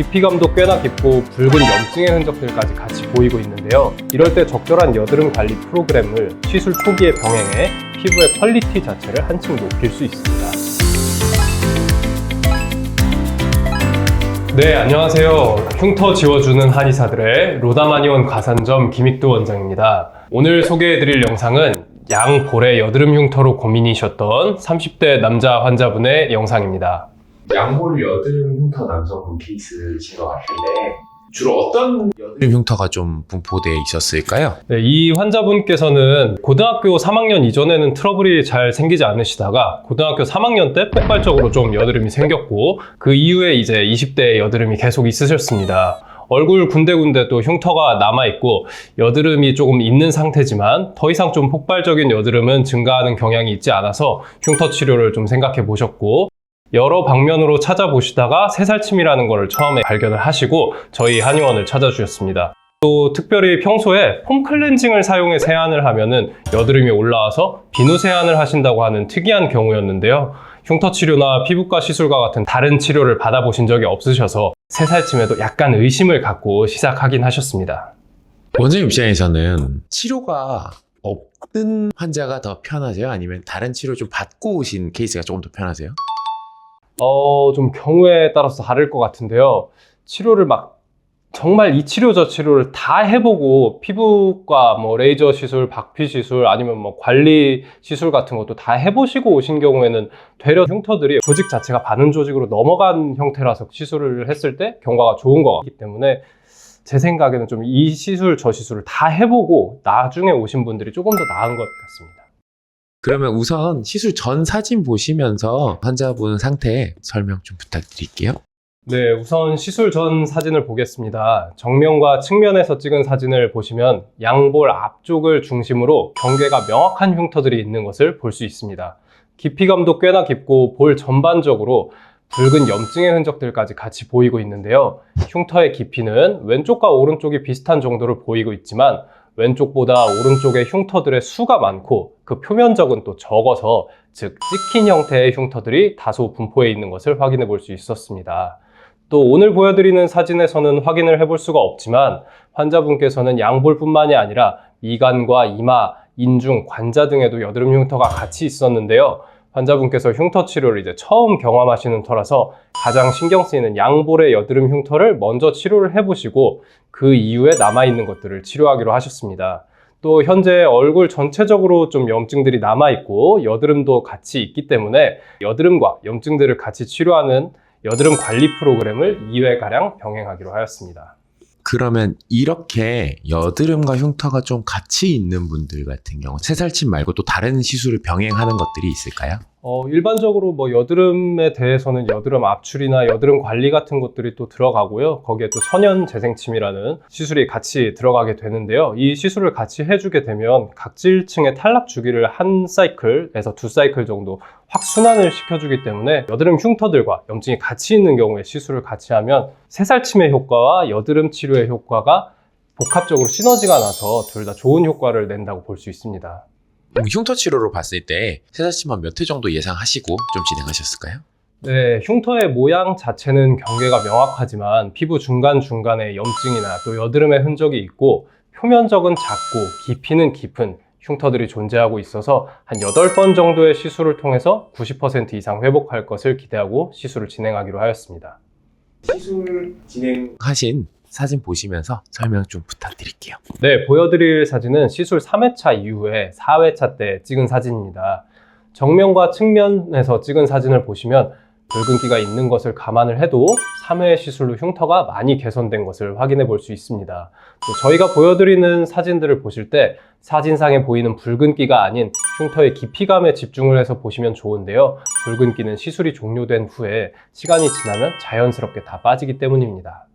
깊이감도 꽤나 깊고 붉은 염증의 흔적들까지 같이 보이고 있는데요. 이럴 때 적절한 여드름 관리 프로그램을 시술 초기에 병행해 피부의 퀄리티 자체를 한층 높일 수 있습니다. 네, 안녕하세요. 흉터 지워주는 한의사들의 로다마니원 가산점 김익도 원장입니다. 오늘 소개해드릴 영상은 양볼의 여드름 흉터로 고민이셨던 30대 남자 환자분의 영상입니다. 양볼 여드름 흉터 남성분 케이스신 것 같은데 주로 어떤 여드름 흉터가 좀 분포되어 있었을까요? 네, 이 환자분께서는 고등학교 3학년 이전에는 트러블이 잘 생기지 않으시다가 고등학교 3학년 때 폭발적으로 좀 여드름이 생겼고 그 이후에 이제 20대에 여드름이 계속 있으셨습니다. 얼굴 군데군데 또 흉터가 남아있고 여드름이 조금 있는 상태지만 더 이상 좀 폭발적인 여드름은 증가하는 경향이 있지 않아서 흉터 치료를 좀 생각해 보셨고 여러 방면으로 찾아보시다가 새살침이라는 것을 처음에 발견을 하시고 저희 한의원을 찾아주셨습니다. 또 특별히 평소에 폼 클렌징을 사용해 세안을 하면은 여드름이 올라와서 비누 세안을 하신다고 하는 특이한 경우였는데요. 흉터 치료나 피부과 시술과 같은 다른 치료를 받아보신 적이 없으셔서 새살침에도 약간 의심을 갖고 시작하긴 하셨습니다. 원장님 입장에서는 치료가 없는 환자가 더 편하세요? 아니면 다른 치료 좀 받고 오신 케이스가 조금 더 편하세요? 좀 경우에 따라서 다를 것 같은데요. 치료를 정말 이 치료 저 치료를 다 해보고 피부과 레이저 시술, 박피 시술 아니면 관리 시술 같은 것도 다 해보시고 오신 경우에는 되려 흉터들이 조직 자체가 바른 조직으로 넘어간 형태라서 시술을 했을 때 경과가 좋은 것 같기 때문에 제 생각에는 좀 이 시술 저 시술을 다 해보고 나중에 오신 분들이 조금 더 나은 것 같습니다. 그러면 우선 시술 전 사진 보시면서 환자분 상태 설명 좀 부탁드릴게요. 네, 우선 시술 전 사진을 보겠습니다. 정면과 측면에서 찍은 사진을 보시면 양볼 앞쪽을 중심으로 경계가 명확한 흉터들이 있는 것을 볼 수 있습니다. 깊이감도 꽤나 깊고 볼 전반적으로 붉은 염증의 흔적들까지 같이 보이고 있는데요. 흉터의 깊이는 왼쪽과 오른쪽이 비슷한 정도를 보이고 있지만 왼쪽보다 오른쪽의 흉터들의 수가 많고 그 표면적은 또 적어서 즉 찍힌 형태의 흉터들이 다소 분포해 있는 것을 확인해 볼 수 있었습니다. 또 오늘 보여드리는 사진에서는 확인을 해볼 수가 없지만 환자분께서는 양볼뿐만이 아니라 미간과 이마, 인중, 관자 등에도 여드름 흉터가 같이 있었는데요. 환자분께서 흉터 치료를 이제 처음 경험하시는 터라서 가장 신경 쓰이는 양볼의 여드름 흉터를 먼저 치료를 해보시고 그 이후에 남아있는 것들을 치료하기로 하셨습니다. 또 현재 얼굴 전체적으로 좀 염증들이 남아있고 여드름도 같이 있기 때문에 여드름과 염증들을 같이 치료하는 여드름 관리 프로그램을 2회가량 병행하기로 하였습니다. 그러면 이렇게 여드름과 흉터가 좀 같이 있는 분들 같은 경우 새살침 말고 또 다른 시술을 병행하는 것들이 있을까요? 일반적으로 여드름에 대해서는 여드름 압출이나 여드름 관리 같은 것들이 또 들어가고요. 거기에 또 천연 재생침이라는 시술이 같이 들어가게 되는데요. 이 시술을 같이 해주게 되면 각질층의 탈락 주기를 한 사이클에서 두 사이클 정도 확 순환을 시켜주기 때문에 여드름 흉터들과 염증이 같이 있는 경우에 시술을 같이 하면 새살침의 효과와 여드름 치료의 효과가 복합적으로 시너지가 나서 둘 다 좋은 효과를 낸다고 볼 수 있습니다. 흉터 치료로 봤을 때 새살침만 몇 회 정도 예상하시고 좀 진행하셨을까요? 네, 흉터의 모양 자체는 경계가 명확하지만 피부 중간중간에 염증이나 또 여드름의 흔적이 있고 표면적은 작고 깊이는 깊은 흉터들이 존재하고 있어서 한 8번 정도의 시술을 통해서 90% 이상 회복할 것을 기대하고 시술을 진행하기로 하였습니다. 시술 진행하신 사진 보시면서 설명 좀 부탁드릴게요. 네, 보여드릴 사진은 시술 3회차 이후에 4회차 때 찍은 사진입니다. 정면과 측면에서 찍은 사진을 보시면 붉은기가 있는 것을 감안을 해도 3회 시술로 흉터가 많이 개선된 것을 확인해 볼 수 있습니다. 또 저희가 보여드리는 사진들을 보실 때 사진상에 보이는 붉은기가 아닌 흉터의 깊이감에 집중을 해서 보시면 좋은데요. 붉은기는 시술이 종료된 후에 시간이 지나면 자연스럽게 다 빠지기 때문입니다.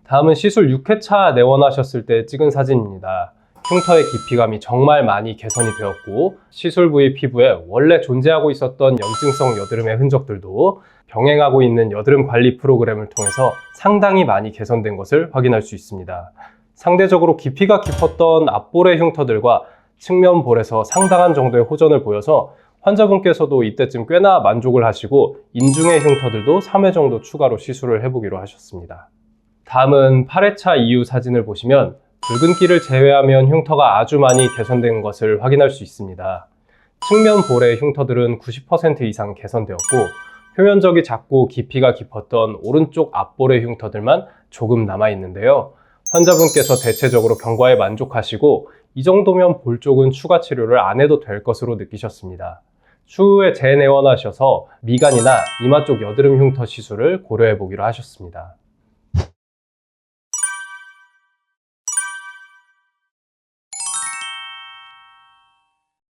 다음은 시술 6회차 내원하셨을 때 찍은 사진입니다. 흉터의 깊이감이 정말 많이 개선이 되었고 시술 부위 피부에 원래 존재하고 있었던 염증성 여드름의 흔적들도 병행하고 있는 여드름 관리 프로그램을 통해서 상당히 많이 개선된 것을 확인할 수 있습니다. 상대적으로 깊이가 깊었던 앞볼의 흉터들과 측면 볼에서 상당한 정도의 호전을 보여서 환자분께서도 이때쯤 꽤나 만족을 하시고 인중의 흉터들도 3회 정도 추가로 시술을 해보기로 하셨습니다. 다음은 8회차 이후 사진을 보시면 붉은기를 제외하면 흉터가 아주 많이 개선된 것을 확인할 수 있습니다. 측면 볼의 흉터들은 90% 이상 개선되었고 표면적이 작고 깊이가 깊었던 오른쪽 앞볼의 흉터들만 조금 남아있는데요. 환자분께서 대체적으로 경과에 만족하시고 이 정도면 볼 쪽은 추가 치료를 안 해도 될 것으로 느끼셨습니다. 추후에 재내원하셔서 미간이나 이마 쪽 여드름 흉터 시술을 고려해 보기로 하셨습니다.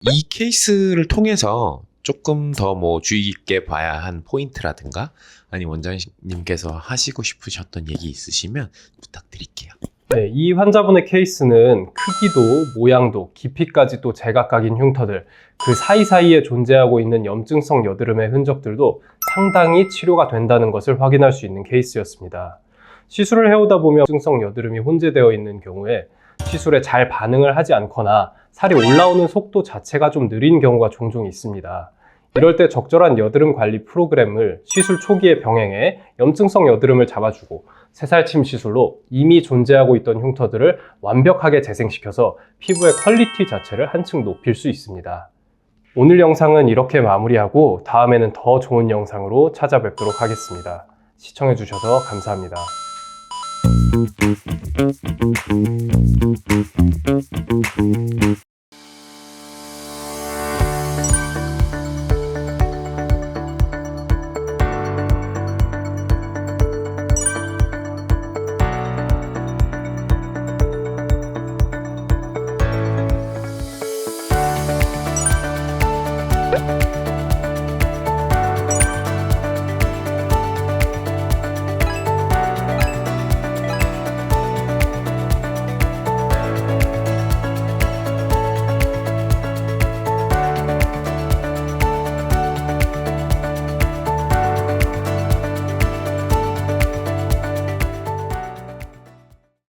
이 케이스를 통해서 조금 더 뭐 주의 깊게 봐야 한 포인트라든가 아니 원장님께서 하시고 싶으셨던 얘기 있으시면 부탁드릴게요. 네, 이 환자분의 케이스는 크기도 모양도 깊이까지 또 제각각인 흉터들, 그 사이사이에 존재하고 있는 염증성 여드름의 흔적들도 상당히 치료가 된다는 것을 확인할 수 있는 케이스였습니다. 시술을 해오다 보면 염증성 여드름이 혼재되어 있는 경우에 시술에 잘 반응을 하지 않거나 살이 올라오는 속도 자체가 좀 느린 경우가 종종 있습니다. 이럴 때 적절한 여드름 관리 프로그램을 시술 초기에 병행해 염증성 여드름을 잡아주고 새살침 시술로 이미 존재하고 있던 흉터들을 완벽하게 재생시켜서 피부의 퀄리티 자체를 한층 높일 수 있습니다. 오늘 영상은 이렇게 마무리하고 다음에는 더 좋은 영상으로 찾아뵙도록 하겠습니다. 시청해주셔서 감사합니다.